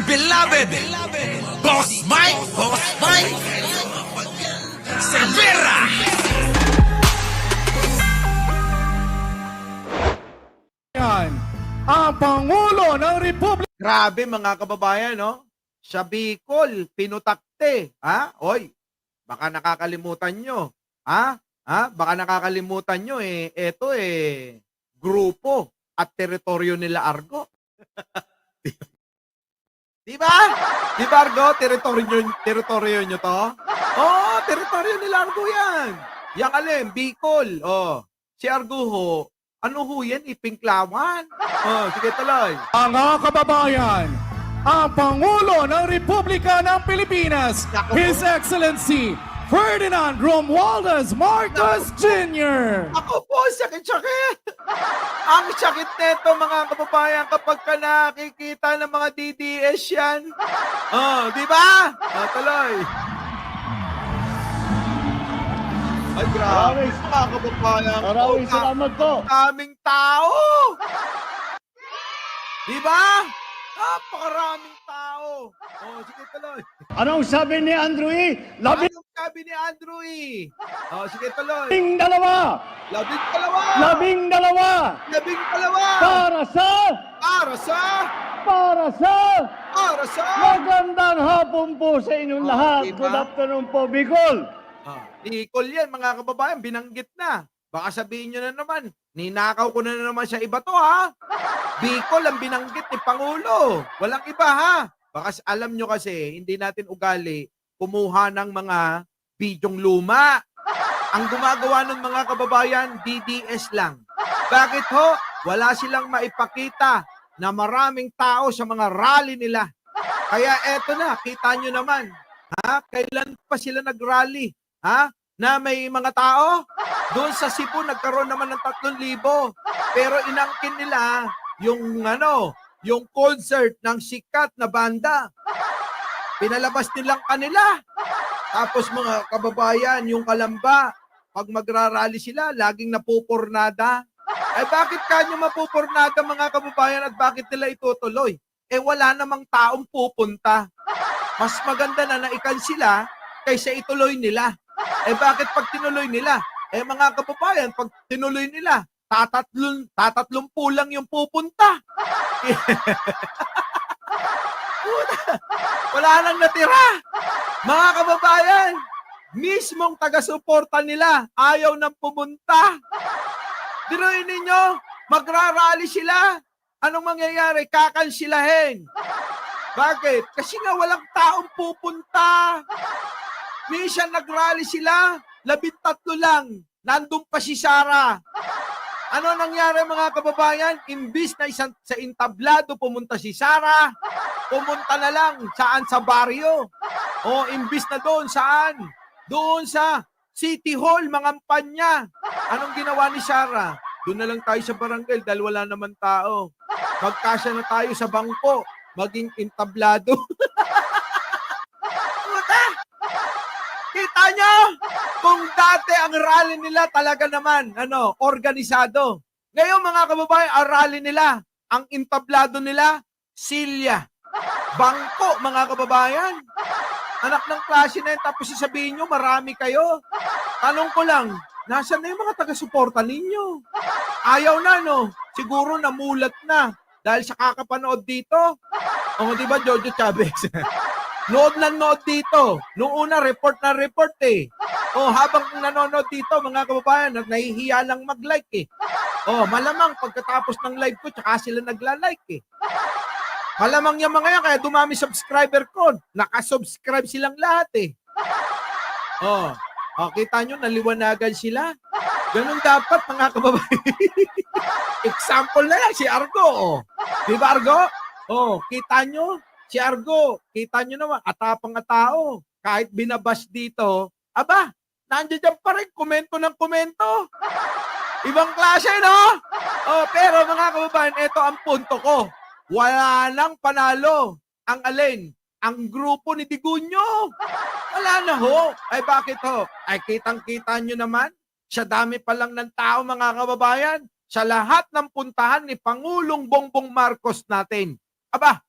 beloved Boss Mike Cervera. Yan, ang Pangulo ng Republika. Grabe mga kababayan, no? Sa Bicol, pinutakte. Ha? Oy, baka nakakalimutan nyo. Ha? Baka nakakalimutan nyo eto grupo at teritoryo nila Argo. Di ba? Di ba Argo? Teritoryo nyo to? Oo, teritoryo nila Argo yan. Yang alin, Bicol. Oh, si Argo ho, ano ho yan? Ipinklawan. Oh, sige tuloy. Mga kababayan, ang Pangulo ng Republika ng Pilipinas, Naku. His Excellency Ferdinand Romualdez Marcos Jr. Ako po, sakit-sakit. Ang sakit nito mga kababayan kapag ka nakikita ng mga DDS yan. Oh, di ba? Oh, tuloy. Ay, grabe. Mga kababayan. Maraming salamat po. Daming tao. Di ba? Napakaraming tao. Oh, sige tuloy. Anong sabi ni Andrew E? Labing Anong sabi ni Andrew E? Oh, sige tuloy. dalawa! Labing dalawa. Labing dalawa! Labing dalawa. Para sa Para sa magandang hapon po sa inyong Oh, lahat. diba? Good afternoon po, Bicol. Bicol yan, mga kababayan, binanggit na. Baka sabihin nyo na naman, ninakaw ko na naman sa iba to, ha? Bicol ang binanggit ni Pangulo. Walang iba, ha? Baka alam nyo kasi, hindi natin ugali kumuha ng mga bidyong luma. Ang gumagawa ng mga kababayan, DDS lang. Bakit ho? Wala silang maipakita na maraming tao sa mga rally nila. Kaya eto na, kita nyo naman. Ha? Kailan pa sila nag-rally? Ha? Na may mga tao? Doon sa Cebu, nagkaroon naman ng 3,000. Pero inangkin nila yung concert ng sikat na banda. Pinalabas nilang kanila. Tapos mga kababayan, yung Kalamba, pag magrarally sila, laging napupurnada. Eh bakit kanyo mapupurnada mga kababayan at bakit nila itutuloy? Eh wala namang taong pupunta. Mas maganda na naikan sila kaysa ituloy nila. Eh bakit pag tinuloy nila? Eh mga kababayan, pag tinuloy nila, tatatlong lang yung pupunta. Wala nang natira. Mga kababayan, mismong taga-suporta nila, ayaw nang pumunta. Dinuin ninyo, magrarally sila. Anong mangyayari? Kakansilahin. Bakit? Kasi nga walang taong pupunta. Minsan nagrally sila, 13 lang. Nandun pa si Sara. Ano nangyari mga kababayan? Imbis na sa entablado pumunta si Sara, pumunta na lang saan sa baryo. O imbis na doon saan? Doon sa City Hall, Mangampanya. Anong ginawa ni Sara? Doon na lang tayo sa barangay dahil wala naman tao. Magkasya na tayo sa bangko, maging entablado. Kita nyo? Kung dati ang rally nila talaga naman, organisado. Ngayon mga kababayan, ang rally nila, ang entablado nila, silya. Bangko, mga kababayan. Anak ng klase na yun, tapos sasabihin nyo, marami kayo. Tanong ko lang, nasaan na yung mga taga-suporta ninyo? Ayaw na, no? Siguro namulat na. Dahil sa kakapanood dito. O, di ba, Jojo Chavez? Nood dito. Noong una, report na report eh. O, habang nanonood dito, mga kababayan, nahihiya lang mag-like eh. O, malamang pagkatapos ng live ko, tsaka sila nagla-like eh. Malamang yung mga yan, kaya dumami subscriber ko. Nakasubscribe silang lahat eh. O, kita nyo, naliwanagan sila. Ganun dapat, mga kababayan. Example na lang, si Argo. O. Di ba, Argo? O, kita nyo? Si Argo, kita nyo naman, atapang tao. Kahit binabash dito, aba, nandiyan pa rin, komento ng komento. Ibang klase, no? Oh, pero mga kababayan, ito ang punto ko. Wala nang panalo. Ang alin? Ang grupo ni Digunyo. Wala na ho. Ay bakit ho? Ay kitang-kita nyo naman, sa dami pa lang ng tao mga kababayan, sa lahat ng puntahan ni Pangulong Bongbong Marcos natin. Aba,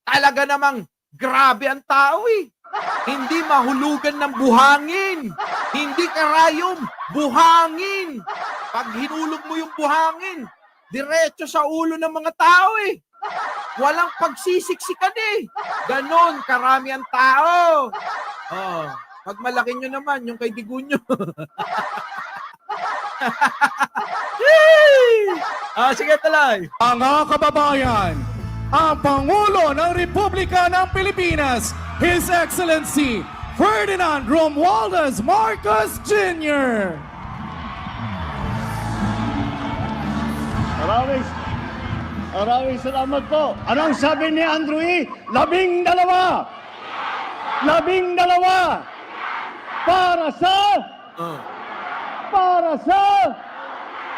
Talaga namang grabe ang tao eh. Hindi mahulugan ng buhangin. Hindi karayom, buhangin. Pag hinulog mo yung buhangin, diretso sa ulo ng mga tao eh. Walang pagsisiksikan eh. Ganon, karami ang tao. Oh, pag malaki nyo naman, yung kay Digunyo. Sige, tuloy. Mga kababayan, ang Pangulo ng Republika ng Pilipinas, His Excellency Ferdinand Romualdez Marcos Jr. Maraming salamat po. Anong sabi ni Andrew E? 12! 12! Para sa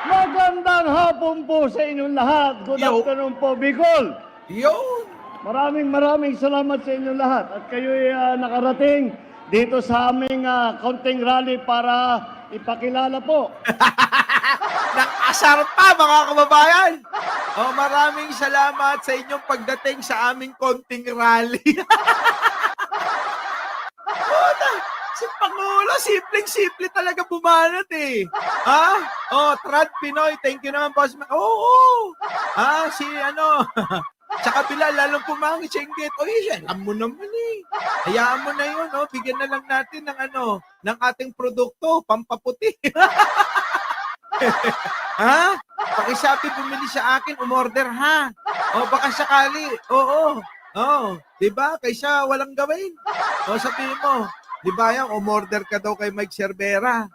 magandang hapon po sa inyong lahat. Good Yo. afternoon po, Bicol. Yun. Maraming salamat sa inyong lahat. At kayo'y nakarating dito sa aming counting rally para ipakilala po. Nakasar pa mga kababayan. Maraming salamat sa inyong pagdating sa aming konting rally. Si Pangulo, simpleng-simple talaga bumanat eh. Trad Pinoy, thank you naman, boss. Sa kabila, lalong pumangit siya inggit. Alam mo naman eh. Hayaan mo na yun, bigyan na lang natin ng ating produkto, pampaputi. Pakisabi, bumili sa akin, umorder ha. Baka sakali. Diba? Kaysa walang gawin. Sabihin mo, diba yan, umorder ka daw kay Mike Cervera.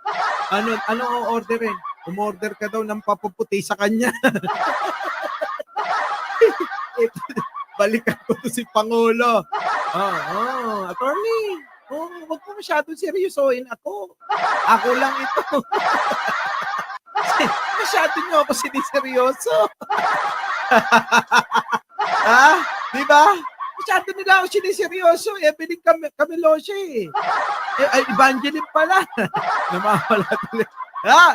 Ano o-orderin? Umorder ka daw ng papaputi sa kanya. Balikan ko to si Pangulo. Attorney. Huwag mo masyadong seryosohin ako. Ako lang ito. Masyado nyo ako siniseryoso. Diba? Masyado nila ako siniseryoso. Evelyn Camilosio eh. Evangeline pala. Namawala tuloy.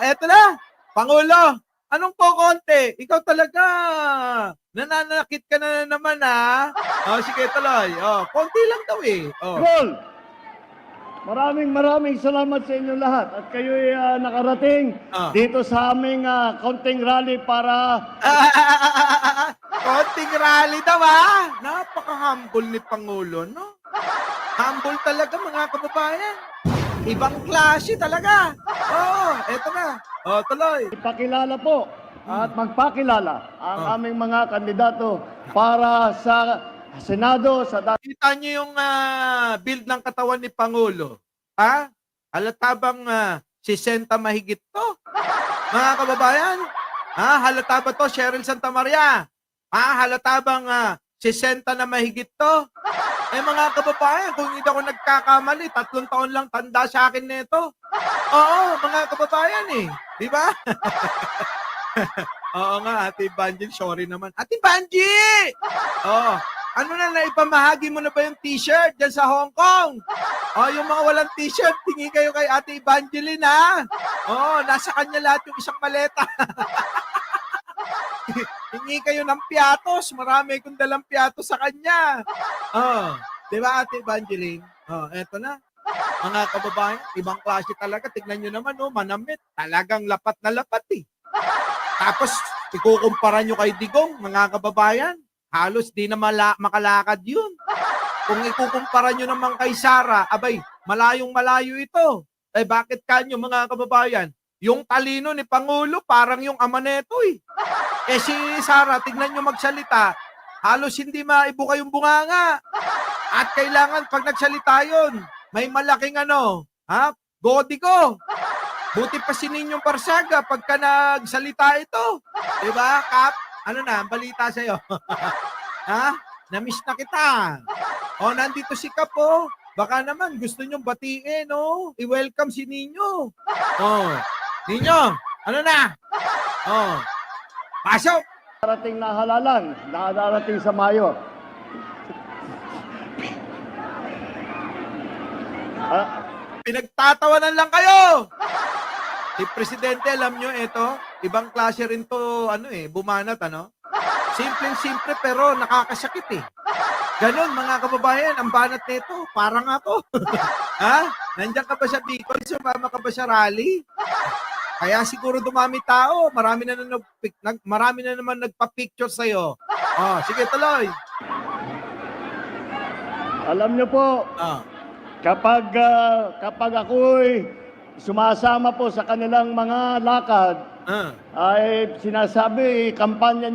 Eto na. Pangulo. Anong po konti? Ikaw talaga. Nananakit ka na naman sige tuloy. Konti lang daw eh. Bicol, maraming salamat sa inyong lahat. At kayo'y nakarating dito sa aming counting rally para Konting rally daw Napaka-humble ni Pangulo, no? Humble talaga mga kababayan. Ibang klase talaga. Eto na. Tuloy. ipakilala po at magpakilala ang aming mga kandidato para sa Senado sa Kita niyo yung build ng katawan ni Pangulo. Halata bang 60 mahigit to? Mga kababayan? Halata ba to, Cheryl Santa Maria? Halata bang 60 na mahigit to? Mga kababayan, kung hindi ako nagkakamali, 3 taon lang tanda sa akin nito. Mga kababayan eh. Di ba? Oo nga, Ate Banji, sorry naman. Ate Banji! Ano na, naipamahagi mo na ba yung t-shirt dyan sa Hong Kong? Yung mga walang t-shirt, tingin kayo kay Ate Evangeline, nasa kanya lahat yung isang maleta. Hingi kayo ng piatos. Marami kong dalang piatos sa kanya. Di ba, Ate Evangeline? Eto na. Mga kababayan, ibang klase talaga. Tignan nyo naman, manamit. Talagang lapat na lapat eh. Tapos, ikukumpara nyo kay Digong, mga kababayan. Halos di na makalakad yun. Kung ikukumpara nyo naman kay Sara, abay, malayong malayo ito. Bakit kanyo, mga kababayan? Yung talino ni Pangulo, parang yung ama neto eh. Si Sara, tignan nyo magsalita, halos hindi maibuka yung bunganga. At kailangan pag nagsalita yun, may malaking godi ko. Buti pa si Ninyong Barsaga pagka nagsalita ito. Diba, Kap? Ano na, ang balita sa'yo? Namiss na kita. Nandito si Kap, Baka naman gusto nyong batiin, I-welcome si Ninyo. Ninyo, ano na? Pasok! darating na halalan na darating sa Mayo. Pinagtatawanan lang kayo! Si Presidente, alam nyo, ibang klase rin to, bumanat, Simpleng-simple pero nakakasakit Ganon, mga kababayan, ang banat nito, parang ako. Ha? Nandiyan ka ba sa Bicol? Sumama ka ba sa rally? Kaya siguro dumami tao, marami na naman nagpa-picture sa'yo. Oh, sige, tuloy. Alam niyo po, Ah, kapag ako'y sumasama po sa kanilang mga lakad, ah, ay sinasabi, kampanya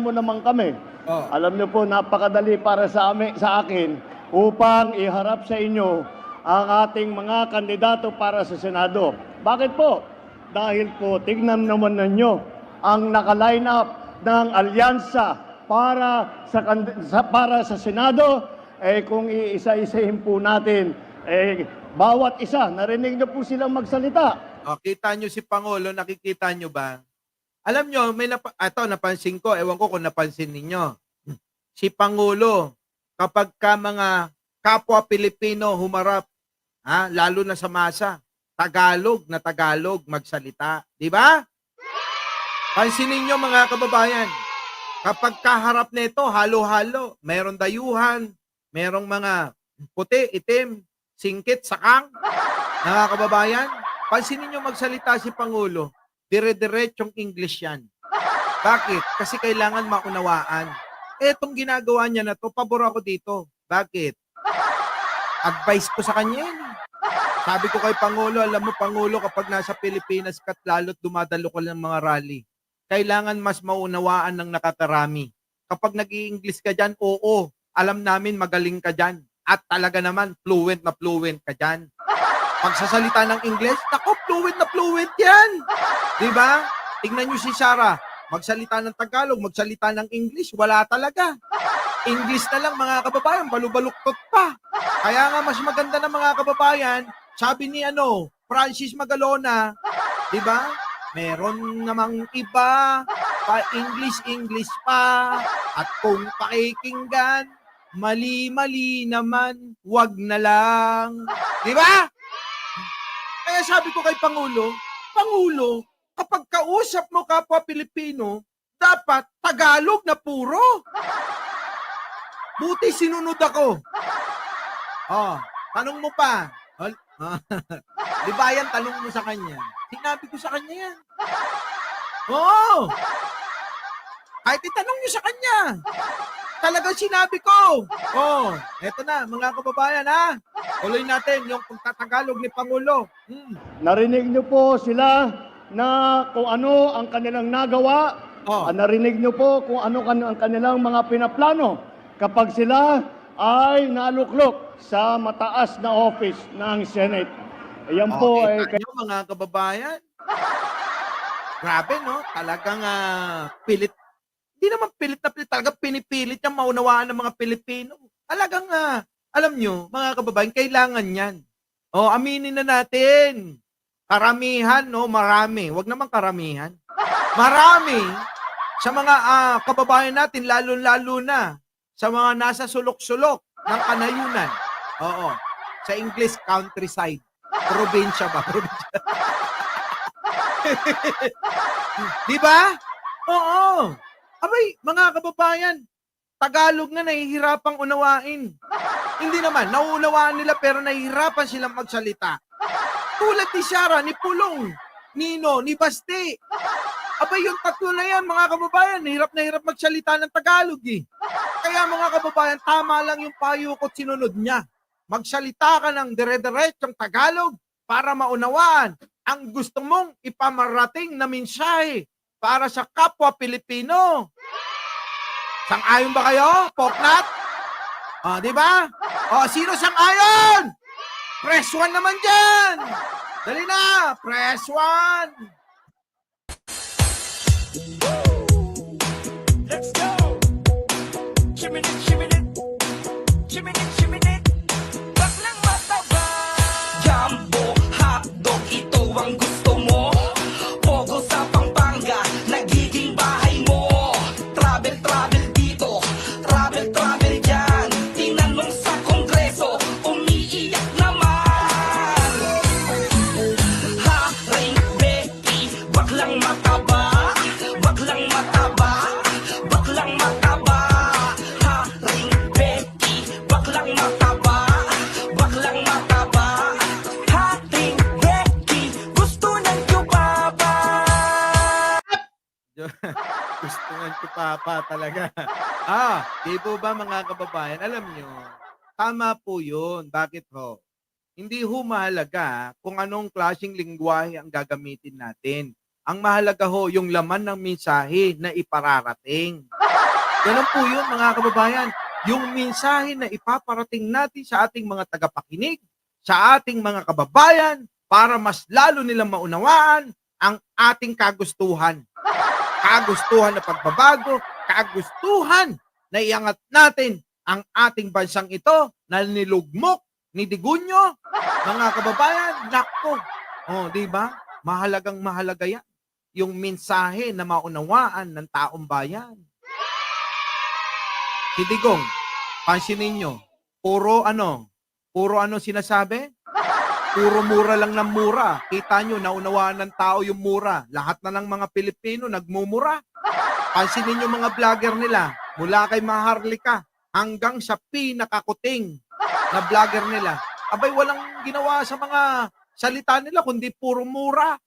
mo naman kami. oh. Alam niyo po, napakadali para sa akin upang iharap sa inyo ang ating mga kandidato para sa Senado. Bakit po? Dahil po, tignan naman ninyo ang naka-line up ng alyansa para sa Senado. Kung iisa-isahin po natin, bawat isa, narinig niyo po silang magsalita. Oh, kita nyo si Pangulo, nakikita nyo ba? Alam nyo, napansin ko, ewan ko kung napansin ninyo. Si Pangulo, kapag ka mga kapwa Pilipino humarap, lalo na sa masa, Tagalog na Tagalog magsalita. Di ba? Pansinin nyo mga kababayan, kapag kaharap nito, halo-halo, mayroong dayuhan, mayroong mga puti, itim, singkit, sakang, mga kababayan, pansinin nyo magsalita si Pangulo, dire-diretsong English yan. Bakit? Kasi kailangan maunawaan. Etong ginagawa niya na to, pabor ako dito. Bakit? Advice ko sa kanya yan. Sabi ko kay Pangulo, alam mo Pangulo, kapag nasa Pilipinas ka lalo't dumadalo ka ng mga rally, kailangan mas maunawaan ng nakakarami. Kapag nag-i-English ka dyan, oo, alam namin magaling ka dyan. At talaga naman, fluent na fluent ka dyan. Pagsasalita ng English, nako, fluent na fluent yan. Diba? Tingnan nyo si Sarah, magsalita ng Tagalog, magsalita ng English, wala talaga. English na lang mga kababayan, balubaluktot pa. Kaya nga mas maganda na mga kababayan, sabi ni Francis Magalona, di ba? Meron namang iba, pa English pa, at kung pakikinggan, mali-mali naman, wag na lang. Di ba? Kaya sabi ko kay Pangulo, kapag kausap mo kapwa Pilipino, dapat Tagalog na puro. Buti sinunod ako. Oh, tanong mo pa. Di ba yan, tanong mo sa kanya? Sinabi ko sa kanya yan. Oo. Kahit itanong nyo sa kanya. Talagang sinabi ko. Oh, eto na, mga kababayan ha. Tuloy natin yung pagtatagalog ni Pangulo. Narinig niyo po sila na kung ano ang kanilang nagawa. Oh. Narinig niyo po kung ano ang kanilang mga pinaplano kapag sila ay naluklok sa mataas na office ng Senate. Ayan po ay Kita nyo, mga kababayan. Grabe, no? Talagang pilit. Hindi naman pilit na pilit. Talagang pinipilit niyang maunawaan ng mga Pilipino. Talagang, alam nyo, mga kababayan, kailangan yan. Aminin na natin. Karamihan, no? Marami. Wag naman karamihan. Marami sa mga kababayan natin, lalo-lalo na sa mga nasa sulok-sulok ng kanayunan. Oo. Sa English, countryside. Probinsya ba? Probinsya. Di ba? Oo. Abay, mga kababayan, Tagalog na nahihirapang unawain. Hindi naman, nauunawaan nila pero nahihirapan silang magsalita. Tulad ni Sara, ni Pulong, Nino, ni Basti. Abay, yung tatlo na yan, mga kababayan, hirap na hirap magsalita ng Tagalog eh. Kaya mga kababayan, tama lang yung payo ko't sinunod niya. Magsalita ka ng dire-diretsong Tagalog para maunawaan ang gusto mong ipamarating na mensahe para sa kapwa Pilipino. Sang-ayon ba kayo, Popnat? Di ba? Sino sang-ayon? Press 1 naman dyan! Dali na! Press 1! Let's go! Chimney, chimney, chimney, chimney. Baklang mataba. Jumbo, hotdog, ito ang gusto mo. Pogo sa Pampanga, nagiging bahay mo. Travel, travel dito, travel, travel dyan. Tinanong sa Kongreso, umiiyak naman. Haring Becky, baklang mataba. Baklang mataba, baklang mataba. Haring Papa talaga. Di po ba mga kababayan, alam nyo, tama po yun. Bakit ho? Hindi ho mahalaga kung anong klaseng lingwahe ang gagamitin natin. Ang mahalaga ho, yung laman ng mensahe na ipararating. Ganun po yun mga kababayan. Yung mensahe na ipaparating natin sa ating mga tagapakinig, sa ating mga kababayan, para mas lalo nilang maunawaan ang ating kagustuhan. Kagustuhan na pagbabago, kagustuhan na iangat natin ang ating bansang ito na nilugmok ni Digunyo. Mga kababayan, nako. Di ba? Mahalagang-mahalaga yan. Yung mensahe na maunawaan ng taong bayan. Si Digong, pansinin nyo, puro ano sinasabi? Puro mura lang ng mura. Kita nyo, naunawaan ng tao yung mura. Lahat na ng mga Pilipino nagmumura. Pansinin nyo mga vlogger nila, mula kay Maharlika hanggang sa pinakakuting na vlogger nila. Abay, walang ginawa sa mga salita nila, kundi puro mura.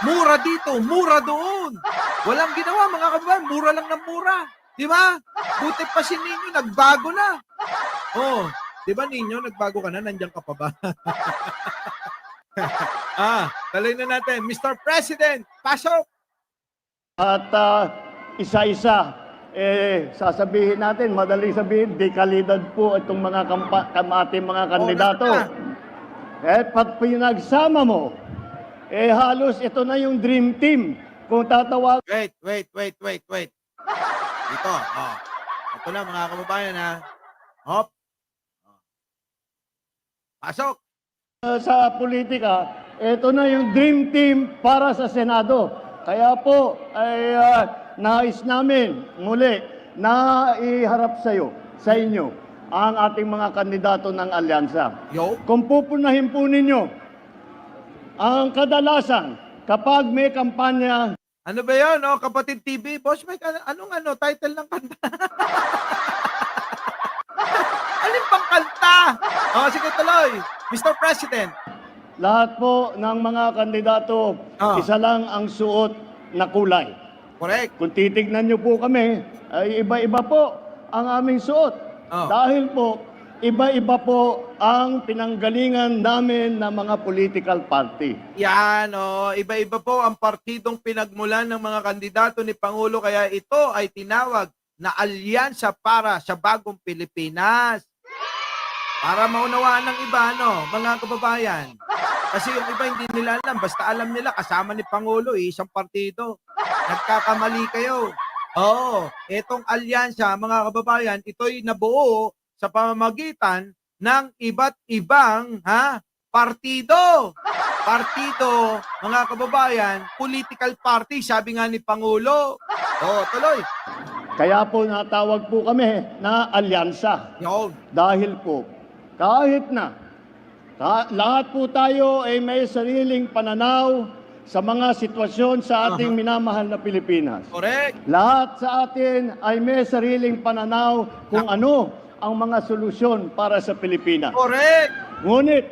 Mura dito, mura doon. Walang ginawa mga kababayan, mura lang ng mura. Di ba? Buti pa si Ninyo, nagbago na. Di ba Ninyo, nagbago ka na, nandiyan ka pa ba? Tuloy na natin. Mr. President, pasok! At isa-isa, sasabihin natin, madaling sabihin, dekalidad po itong mga ating mga kandidato. Pag pinagsama mo, halos ito na yung dream team. Kung tatawag... Wait. Ito, ito na mga kababayan ha. Hop. Pasok. Sa politika, ito na yung dream team para sa Senado. Kaya po ay nais namin muli na iharap sa inyo ang ating mga kandidato ng alyansa. Kung pupunahin po ninyo, ang kadalasan kapag may kampanya... Ano ba yun, Kapatid TV? Boss Mike, anong title ng kanta? Alin pang kanta? Sige tuloy. Mr. President. Lahat po ng mga kandidato, isa lang ang suot na kulay. Correct. Kung titignan nyo po kami, ay iba-iba po ang aming suot. Dahil po, iba-iba po ang pinanggalingan namin ng mga political party. Yan, iba-iba po ang partidong pinagmulan ng mga kandidato ni Pangulo, kaya ito ay tinawag na Alyansa para sa Bagong Pilipinas. Para maunawaan ng iba, mga kababayan. Kasi yung iba hindi nila alam, basta alam nila kasama ni Pangulo, isang partido. Nagkakamali kayo. Itong alyansa, mga kababayan, ito'y nabuo sa pamamagitan ng iba't ibang partido. Partido, mga kababayan, political party, sabi nga ni Pangulo. Tuloy. Kaya po natawag po kami na alyansa. Dahil po, kahit na lahat po tayo ay may sariling pananaw sa mga sitwasyon sa ating minamahal na Pilipinas. Correct. Lahat sa atin ay may sariling pananaw kung ano ang mga solusyon para sa Pilipinas. Correct. Ngunit,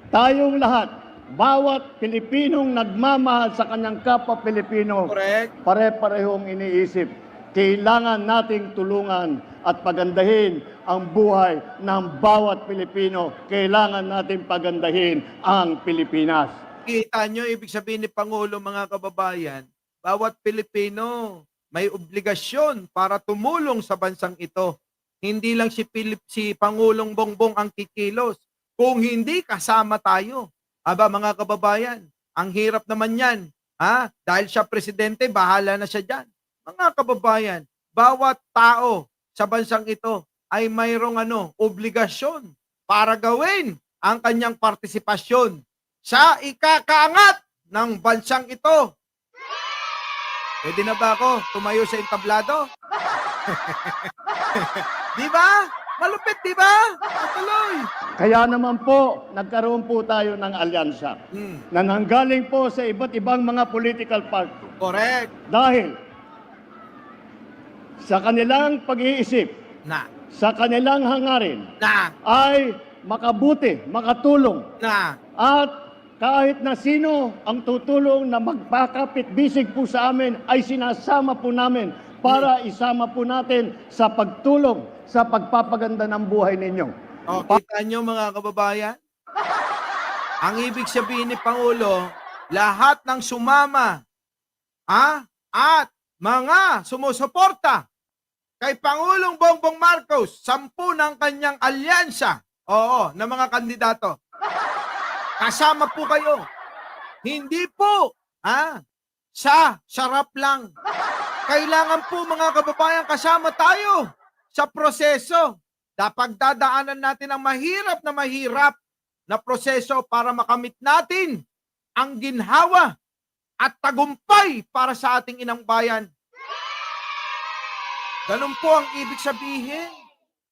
tayong lahat, bawat Pilipinong nagmamahal sa kanyang kapwa Pilipino, Correct. pare-parehong iniisip, kailangan nating tulungan at pagandahin ang buhay ng bawat Pilipino. Kailangan natin pagandahin ang Pilipinas. Kita nyo, ibig sabihin ni Pangulo, mga kababayan, bawat Pilipino may obligasyon para tumulong sa bansang ito. Hindi lang si Pangulong Bongbong ang kikilos. Kung hindi, kasama tayo. Mga kababayan, ang hirap naman yan. Dahil siya presidente, bahala na siya dyan. Mga kababayan, bawat tao sa bansang ito ay mayroong obligasyon para gawin ang kanyang partisipasyon sa ikakaangat ng bansang ito. Pwede na ba ako tumayo sa entablado? Di ba? Malupit, di ba? Tuloy. Kaya naman po, nagkaroon po tayo ng alyansa na nanggaling po sa iba't ibang mga political party. Correct. Dahil sa kanilang pag-iisip, sa kanilang hangarin, ay makabuti, makatulong, at kahit na sino ang tutulong na magpakapit bisig po sa amin, ay sinasama po namin para isama po natin sa pagtulong sa pagpapaganda ng buhay ninyo. O, kita nyo mga kababayan? Ang ibig sabihin ni Pangulo, lahat ng sumama at mga sumusuporta kay Pangulong Bongbong Marcos, 10 ng kanyang alyansa, ng mga kandidato. Kasama po kayo. Hindi po, sa sarap lang. Kailangan po mga kababayan kasama tayo sa proseso. Dapat dadaanan natin ang mahirap na proseso para makamit natin ang ginhawa at tagumpay para sa ating inang bayan. Ganun po ang ibig sabihin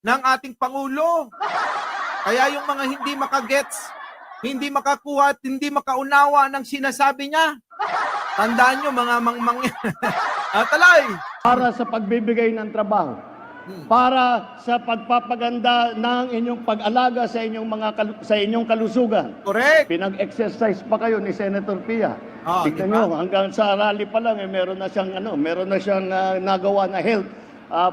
ng ating Pangulo. Kaya yung mga hindi makagets, hindi makakuha at hindi makaunawa ng sinasabi niya, tandaan nyo mga mangmang yan. Talay! Para sa pagbibigay ng trabaho, para sa pagpapaganda ng inyong pag-alaga sa inyong kalusugan. Correct! Pinag-exercise pa kayo ni Senator Pia. diba? Tignan nyo, hanggang sa rally pa lang meron na siyang nagawa na health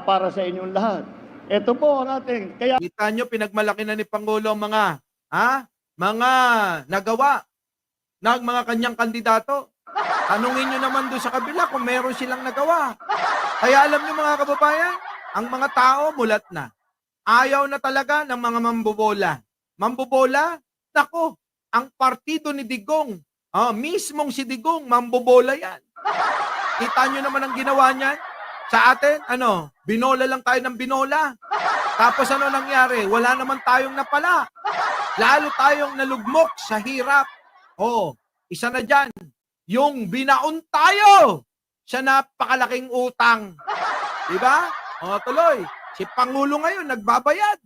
para sa inyong lahat. Ito po ang ating kaya Kita nyo, pinagmalaki na ni Pangulo ang mga nagawa ng mga kanyang kandidato. Tanungin nyo naman doon sa kabila kung meron silang nagawa. Kaya alam nyo mga kababayan, ang mga tao mulat na. Ayaw na talaga ng mga mambobola. Mambobola? Nako, ang partido ni Digong, mismong si Digong, mambobola yan. Kita nyo naman ang ginawa niyan. Sa atin, binola lang tayo ng binola. Tapos ano nangyari? Wala naman tayong napala. Lalo tayong nalugmok sa hirap. Isa na dyan. Yung binaon tayo sa napakalaking utang. Diba? Tuloy. Si Pangulo ngayon, nagbabayad.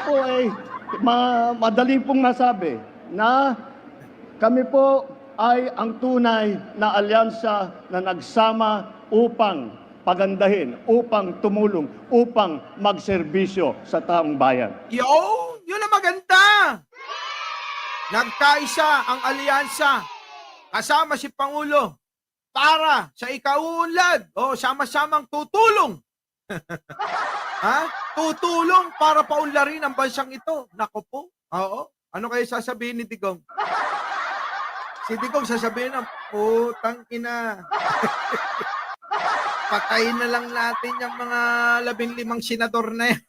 po ay madali pong masabi na kami po ay ang tunay na alyansa na nagsama upang pagandahin, upang tumulong, upang magserbisyo sa taong bayan. Yun ang maganda. Nagkaisa ang alyansa kasama si Pangulo para sa ikauunlad. Sama-samang tutulong. Tutulong para paunlarin ang bansang ito. Nako po. Ano kayo sasabihin ni Digong? Si Digong sasabihin ng putang ina. Patayin na lang natin yung mga 15 senador na yan.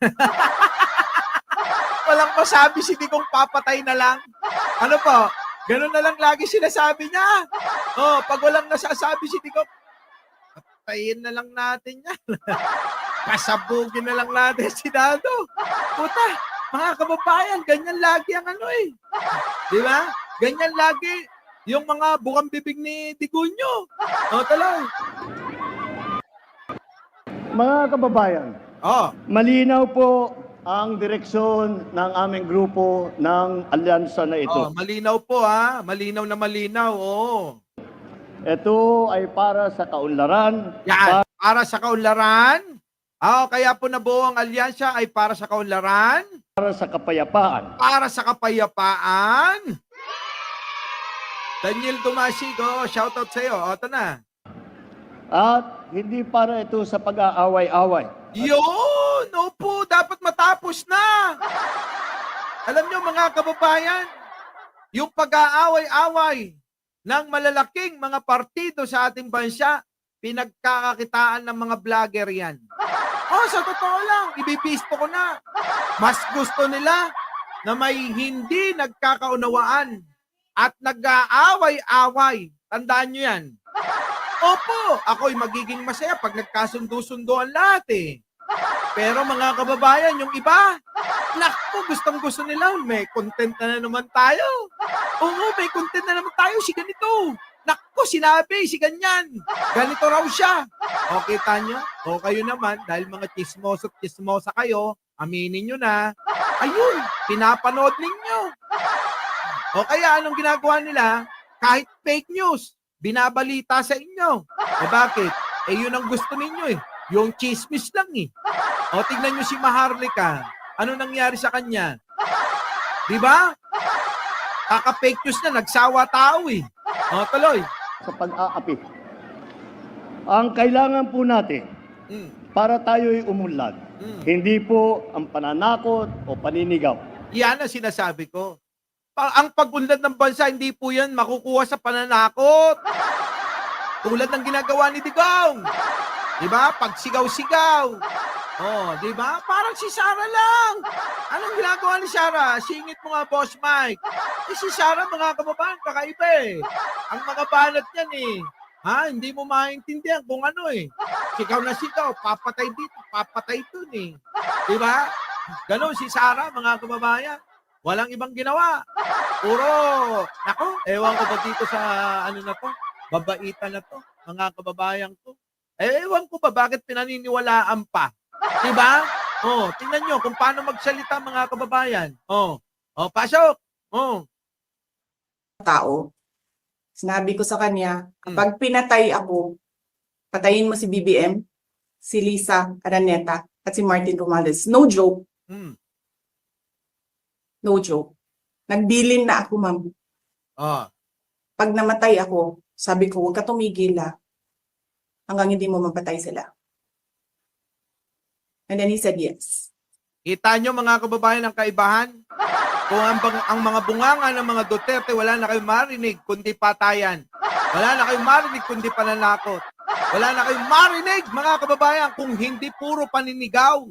Walang masabi si Digong papatay na lang. Ano po? Ganun na lang lagi sinasabi niya. Pag walang nasasabi si Digong, patayin na lang natin yan. Pasabugin na lang natin si Dado. Puta, mga kababayan, ganyan lagi ang Di ba? Ganyan lagi yung mga bukang bibig ni Digunyo. Tuloy. Mga kababayan, malinaw po ang direksyon ng aming grupo ng alyansa na ito. Malinaw po malinaw na malinaw. Ito ay para sa kaunlaran. Yan, para sa kaunlaran. Kaya po nabuo ang alyansa ay para sa kaunlaran. Para sa kapayapaan. Para sa kapayapaan. Daniel Dumasigo, shoutout sa iyo. Ito na. At hindi para ito sa pag-aaway-away. Yun! Opo, dapat matapos na. Alam nyo mga kababayan, yung pag-aaway-away ng malalaking mga partido sa ating bansa, pinagkakakitaan ng mga vlogger yan. Sa totoo lang, ibibisto ko na. Mas gusto nila na may hindi nagkakaunawaan at nag-aaway-away. Tandaan nyo yan. Opo, ako'y magiging masaya pag nagkasundo-sundoan lahat Pero mga kababayan, yung iba, naku, gustong-gusto nila, may content na naman tayo. May content na naman tayo, si ganito. Naku, sinabi, si ganyan. Ganito raw siya. Kita nyo? Kayo naman, dahil mga chismoso at chismosa kayo, aminin nyo na. Ayun, pinapanood ninyo. Kaya anong ginagawa nila? Kahit fake news, binabalita sa inyo. Bakit? Yun ang gusto ninyo Yung chismis lang tignan nyo si Maharlika. Ano nangyari sa kanya? Diba? Kaka-fake news na, nagsawa tao Tuloy. Sa pag-aapi. Ang kailangan po natin Mm. para tayo'y umunlad. Mm. Hindi po ang pananakot o paninigaw. Yan ang sinasabi ko. Ang pag-unlad ng bansa, hindi po yan makukuha sa pananakot. Tulad ng ginagawa ni Digong. Di ba? Pagsigaw-sigaw. Oh, di ba? Parang si Sara lang. Anong ginagawa ni Sara? Singit mo nga, Boss Mike. Si Sara, mga kababayan, kakaiba eh. Ang mga banat niyan eh. Ha? Hindi mo maintindihan kung ano eh. Sigaw na sigaw, papatay dito, papatay dun eh. Di ba? Ganon si Sara, mga kababayan. Walang ibang ginawa. Puro, nako, ewan ko ba dito sa ano na to, babaitan na to, mga kababayan ko. Ewan ko ba bakit pinaniniwalaan pa. Diba? Oh, tingnan nyo kung paano magsalita, mga kababayan. Oh, pasok. Oh. Tao. Sinabi ko sa kanya, kapag pinatay ako, patayin mo si BBM, si Lisa Araneta, at si Martin Romualdez. No joke. Hmm. No joke. Nagbilin na ako, ma'am. Oh. Pag namatay ako, sabi ko, huwag ka tumigil hanggang hindi mo mapatay sila. And then he said yes. Kita nyo, mga kababayan, ang kaibahan? Kung ang mga bunganga ng mga Duterte, wala na kayong marinig kundi patayan. Wala na kayong marinig kundi pananakot. Wala na kayong marinig, mga kababayan, kung hindi puro paninigaw.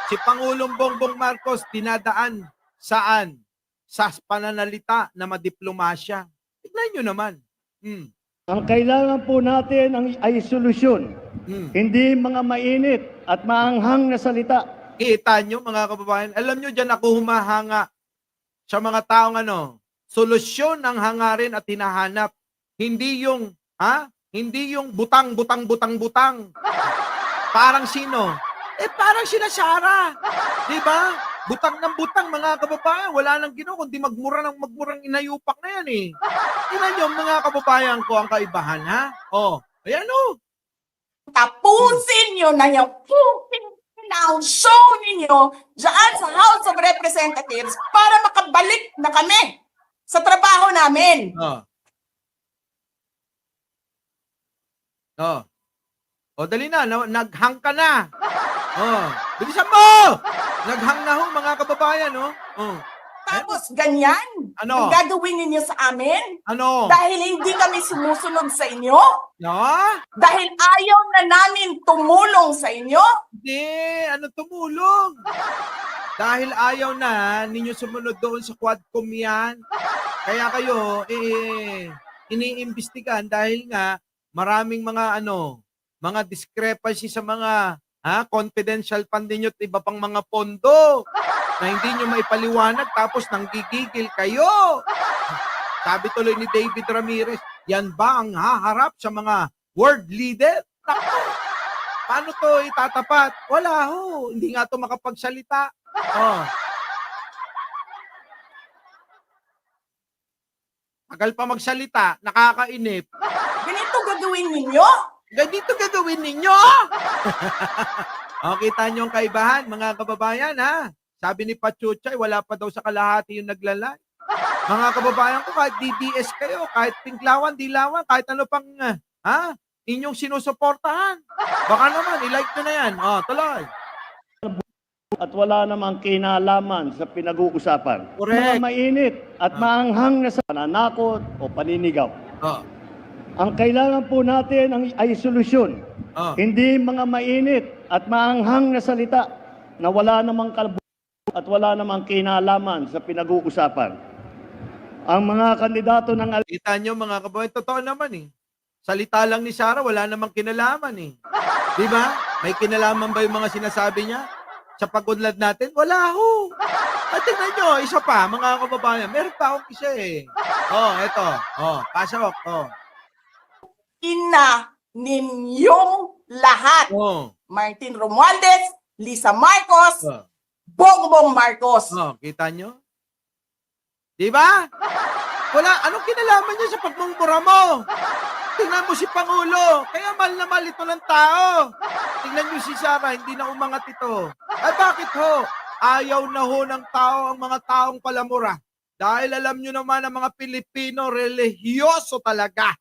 Si Pangulong Bongbong Marcos dinadaan saan? Sa pananalita na madiplomasya. Tignan nyo naman. Ang kailangan po natin ay solusyon, hindi mga mainit at maanghang na salita. Kita nyo, mga kababayan, alam nyo dyan ako humahanga sa mga taong solusyon ang hangarin at hinahanap. Hindi yung, hindi yung butang. Parang sino? Parang sila Sara. Diba? Butang ng butang, mga kababayan. Wala nang ginawa kundi magmurang inayupak na yan eh. Tingnan nyo, mga kababayan ko, ang kaibahan, ha? Oh, ayan o. Tapusin nyo na yung show ninyo dyan sa House of Representatives para makabalik na kami sa trabaho namin. O, dali na. Naghang ka na. Bilisan mo! Naghang na ho, mga kababayan, no? Tapos ganyan, Ano? ang gagawin ninyo sa amin Ano? dahil hindi kami sumusunod sa inyo, No? dahil ayaw na namin tumulong sa inyo. Hindi. Ano tumulong? Dahil ayaw na ninyo sumunod doon sa Quadcom yan. Kaya kayo, iniimbestigahan dahil nga maraming mga mga discrepancy sa mga confidential fund ninyo at iba pang mga pondo na hindi nyo maipaliwanag tapos nanggigigil kayo. Sabi tuloy ni David Ramirez, yan ba ang haharap sa mga world leader? Naku, paano to itatapat? Wala ho, hindi nga to makapagsalita. Tagal pa magsalita, nakakainip. Ganito gagawin ninyo? Ganito gagawin ninyo? Kita nyo ang kaibahan, mga kababayan, ha? Sabi ni Pachuchay, wala pa daw sa kalahati yung naglalay. Mga kababayan ko, kahit DDS kayo, kahit pinklawan, dilawan, kahit ano pang, inyong sinusuportahan. Baka naman, i-like nyo na yan. Tuloy. At wala namang kinalaman sa pinag-uusapan. Correct. Mga mainit at maanghang na pananakot o paninigaw. Ang kailangan po natin ay solusyon, hindi mga mainit at maanghang na salita na wala namang at wala namang kinalaman sa pinag-uusapan. Ang mga kandidato ng Kita nyo, mga kababayan, totoo naman eh. Salita lang ni Sara, wala namang kinalaman eh. Di ba? May kinalaman ba yung mga sinasabi niya? Sa pag-unlad natin? Wala ho. At tingnan nyo, isa pa, mga kababayan. Meron pa akong isa eh. Eto. Pasok. Ina ninyong lahat. Martin Romualdez, Lisa Marcos, Bongbong Marcos. Kita nyo? Di ba? Wala, anong kinalaman niya sa pagmumura mo? Tingnan mo si Pangulo. Kaya mahal na mahal ito ng tao. Tingnan nyo si Sara, hindi na umangat ito. Ay bakit ho? Ayaw na ho ng tao ang mga taong palamura. Dahil alam nyo naman ang mga Pilipino, religyoso talaga.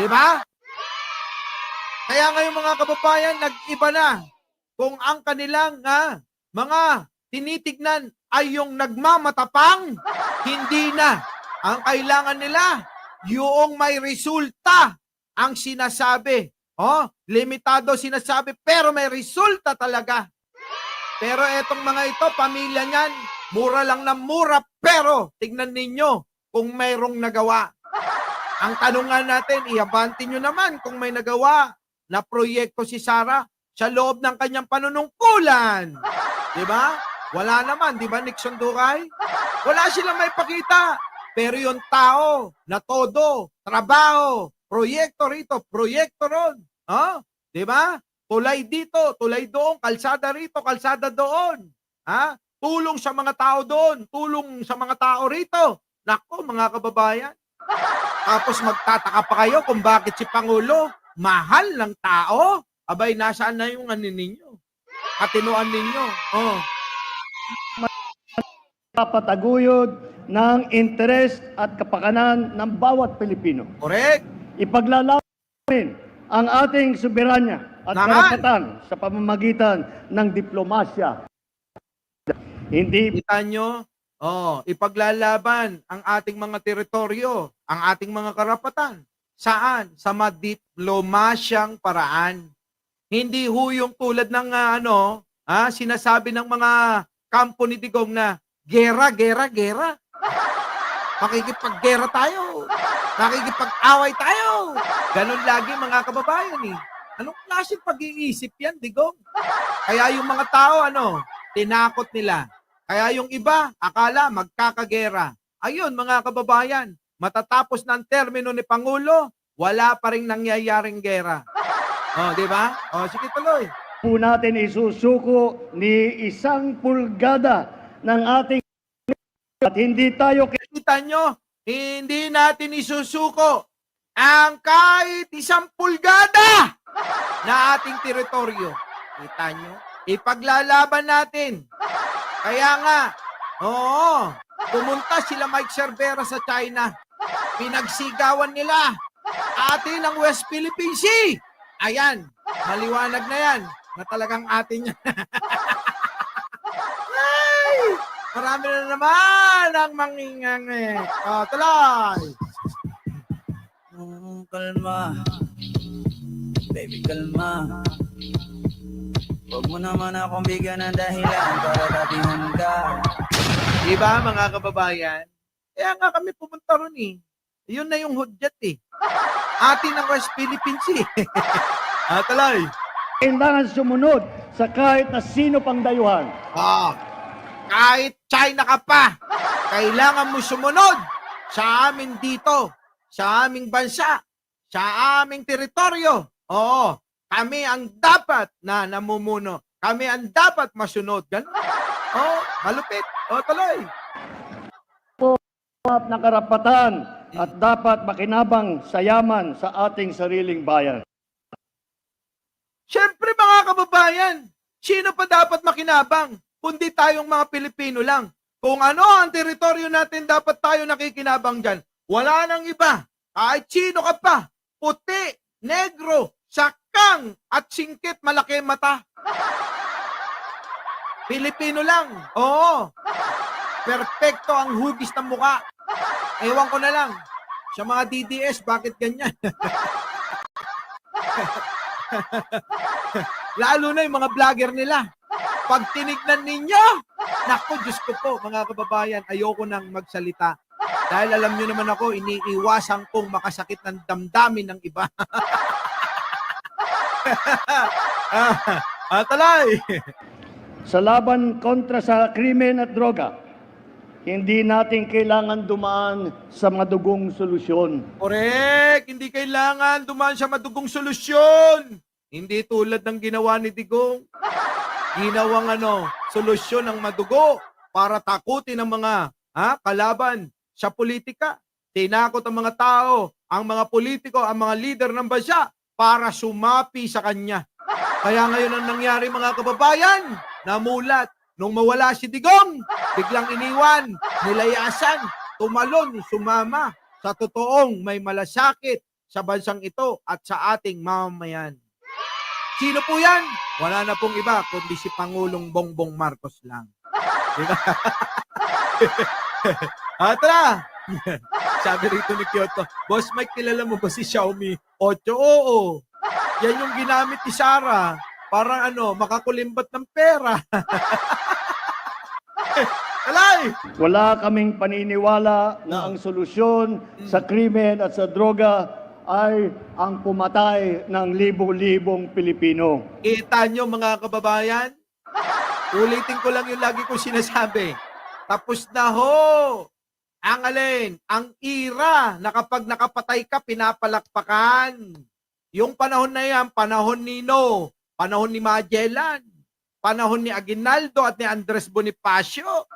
Di ba? Kaya ngayon mga kababayan, nag-iba na. Kung ang kanilang mga tinitignan ay yung nagmamatapang, hindi na. Ang kailangan nila, yung may resulta ang sinasabi. Limitado sinasabi, pero may resulta talaga. Pero etong mga ito, pamilya niyan, mura lang ng mura, pero tignan ninyo kung mayroong nagawa. Ang tanong nga natin, iabante nyo naman kung may nagawa na proyekto si Sara sa loob ng kanyang panunungkulan. Di ba? Wala naman, di ba, Nixon Duray? Wala silang may pakita. Pero yung tao na todo, trabaho, proyekto rito, proyekto ron. Di ba? Tulay dito, tulay doon, kalsada rito, kalsada doon. Tulong sa mga tao doon, tulong sa mga tao rito. Nako, mga kababayan. Tapos magtataka pa kayo kung bakit si Pangulo mahal ng tao. Abay, nasaan na yung ano ninyo? Katinuan ninyo. Kapataguyod ng interes at kapakanan ng bawat Pilipino. Correct. Ipaglalaban ang ating soberanya at Naman. karapatan sa pamamagitan ng diplomasya. Hindi Kita nyo? Ipaglalaban ang ating mga teritoryo, ang ating mga karapatan. Saan? Sa madiplomasyang paraan. Hindi ho yung tulad ng sinasabi ng mga kampo ni Digong na gera. Makikipag-gera tayo. Makikipag-away tayo. Ganon lagi mga kababayan eh. Anong klaseng pag-iisip yan, Digong? Kaya yung mga tao, tinakot nila. Kaya yung iba, akala magkakagera. Ayun mga kababayan, matatapos na ang termino ni Pangulo, wala pa rin nangyayaring gera. Di ba? Sige tuloy. po natin isusuko ni 1 pulgada ng ating at hindi tayo Kita nyo, hindi natin isusuko ang kahit 1 pulgada na ating teritoryo. Kita nyo? Ipaglalaban natin. Kaya nga, pumunta sila Mike Cervera sa China. Pinagsigawan nila atin ang West Philippine Sea. Ayan, maliwanag na yan na talagang atin yan. Ay, marami na naman ang mangingangi. Tuloy. Kalma. Baby, kalma. Huwag mo naman akong bigyan ng dahilan para tabihan ka. Diba mga kababayan? Kaya nga kami pumunta ron eh. Yun na yung hudyat eh. Atin ang West Philippine Sea. Tuloy. kailangan sumunod sa kahit na sino pang dayuhan. Kahit China ka pa, kailangan mo sumunod sa amin dito, sa aming bansa, sa aming teritoryo. Kami ang dapat na namumuno. Kami ang dapat masunod. Ganun. Malupit. Tuloy. Na karapatan at dapat makinabang sa yaman sa ating sariling bayan. Siyempre mga kababayan, sino pa dapat makinabang? Kundi tayong mga Pilipino lang. Kung ano ang teritoryo natin, dapat tayo nakikinabang dyan. Wala nang iba. Kahit sino ka pa. Puti, negro, sakang, at singkit, malaki mata. Pilipino lang. Oo. Perfecto ang hugis ng muka. Ewan ko na lang. Sa mga DDS, bakit ganyan? Lalo na yung mga vlogger nila. Pag tinignan ninyo, naku, Diyos ko po, mga kababayan, ayoko nang magsalita. Dahil alam nyo naman ako, iniiwasan kong makasakit ng damdamin ng iba. Talay! Sa laban kontra sa krimen at droga, hindi natin kailangan dumaan sa madugong solusyon. Correct! Hindi kailangan dumaan sa madugong solusyon. Hindi tulad ng ginawa ni Digong. Ginawang solusyon ng madugo para takutin ang mga kalaban sa politika. Tinakot ang mga tao, ang mga politiko, ang mga leader ng bansa para sumapi sa kanya. Kaya ngayon ang nangyari mga kababayan, namulat. Nung mawala si Digong, biglang iniwan, nilayasan, tumalon, sumama sa totoong may malasakit sa bansang ito at sa ating mamamayan. Sino po yan? Wala na pong iba, kundi si Pangulong Bongbong Marcos lang. Diba? Tara! Sabi rito ni Kyoto, Boss Mike, kilala mo ba si Xiaomi 8? Oo. Yan yung ginamit ni Sarah. Parang makakulimbat ng pera. Alay! Wala kaming paniniwala na ang solusyon sa krimen at sa droga ay ang pumatay ng libo-libong Pilipino. Kita nyo mga kababayan? Ulitin ko lang yung lagi kong sinasabi. Tapos na ho! Ang alin? Ang ira na kapag nakapatay ka, pinapalakpakan. Yung panahon na yan, panahon ni No, panahon ni Magellan, panahon ni Aguinaldo at ni Andres Bonifacio.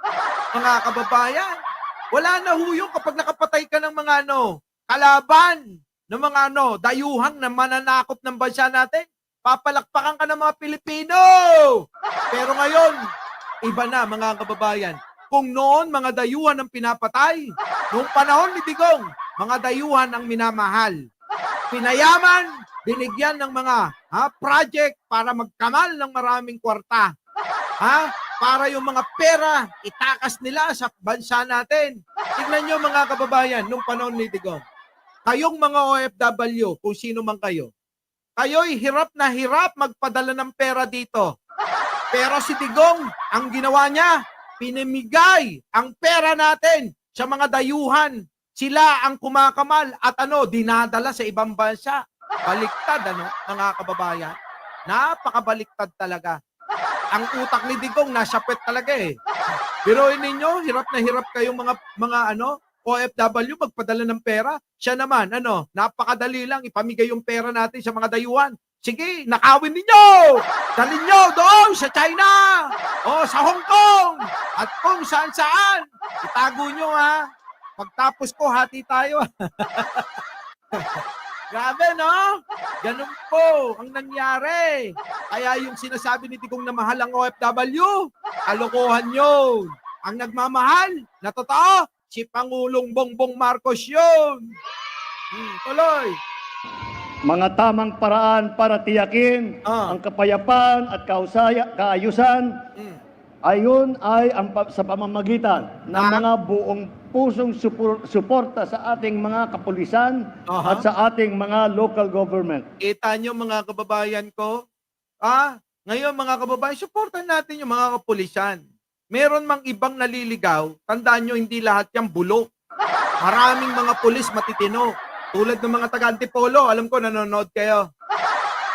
Mga kababayan, wala na ho yung kapag nakapatay ka ng mga kalaban, ng mga dayuhang na mananakop ng bansa natin, papalakpakan ka ng mga Pilipino. Pero ngayon, iba na mga kababayan. Kung noon, mga dayuhan ang pinapatay, noong panahon ni Digong, mga dayuhan ang minamahal. Pinayaman, binigyan ng mga project para magkamal ng maraming kwarta. Para yung mga pera, itakas nila sa bansa natin. Tignan nyo mga kababayan, nung panahon ni Digong. Kayong mga OFW, kung sino man kayo, kayo'y hirap na hirap magpadala ng pera dito. Pero si Digong, ang ginawa niya, pinamigay ang pera natin sa mga dayuhan. Sila ang kumakamal at dinadala sa ibang bansa. Baliktad, mga kababayan. Napakabaliktad talaga. Ang utak ni Digong, nasyapet talaga eh. Biruin ninyo, hirap na hirap kayong mga OFW magpadala ng pera. Siya naman, napakadali lang ipamigay yung pera natin sa mga dayuhan. Sige, nakawin ninyo! Dalhin nyo doon sa China! O sa Hong Kong! At kung saan-saan! Itago nyo Pagtapos ko, hati tayo. Grabe, no? Ganun po ang nangyari. Kaya yung sinasabi ni Digong na mahal ang OFW, kalokohan yun. Ang nagmamahal, na totoo, si Pangulong Bongbong Marcos yun. Tuloy. Mga tamang paraan para tiyakin ang kapayapaan at kaayusan ayon ay sa pamamagitan ng mga buong pusong suporta sa ating mga kapulisan at sa ating mga local government. Kita nyo mga kababayan ko? Ngayon mga kababayan, suportan natin yung mga kapulisan. Meron mang ibang naliligaw, tandaan nyo hindi lahat yung bulok. Maraming mga pulis matitino. Tulad ng mga taga-Antipolo, alam ko nanonood kayo.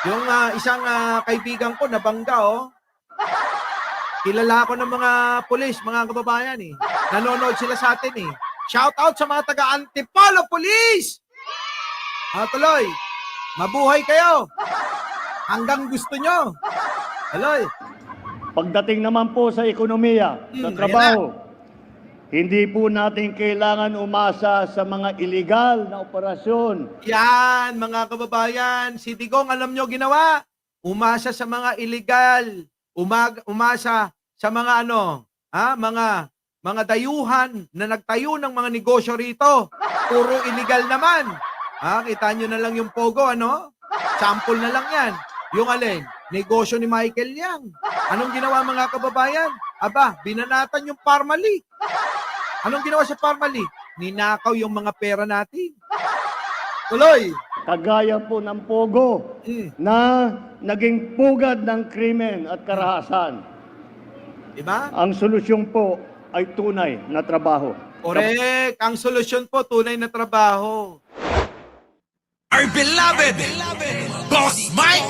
Yung isang kaibigan ko nabangga Kilala ko ng mga pulis, mga kababayan Nanonood sila sa atin Shout out sa mga taga-Antipolo Police! Tuloy, mabuhay kayo! Hanggang gusto nyo. Tuloy. Pagdating naman po sa ekonomiya, sa trabaho, hindi po natin kailangan umasa sa mga illegal na operasyon. Yan, mga kababayan. Si Digong, alam nyo ginawa? Umasa sa mga illegal. Umasa sa mga mga dayuhan na nagtayo ng mga negosyo rito. Puro illegal naman. Kita nyo na lang yung Pogo, Sample na lang yan. Yung alin, negosyo ni Michael Yang. Anong ginawa mga kababayan? Binanatan yung Parmalee. Anong ginawa sa Parmalee? Ninakaw yung mga pera natin. Tuloy. Kagaya po ng Pogo na naging pugad ng krimen at karahasan. Diba? Ang solusyon po ay tunay na trabaho. Correct. Ang solusyon po, tunay na trabaho. Our beloved Boss Mike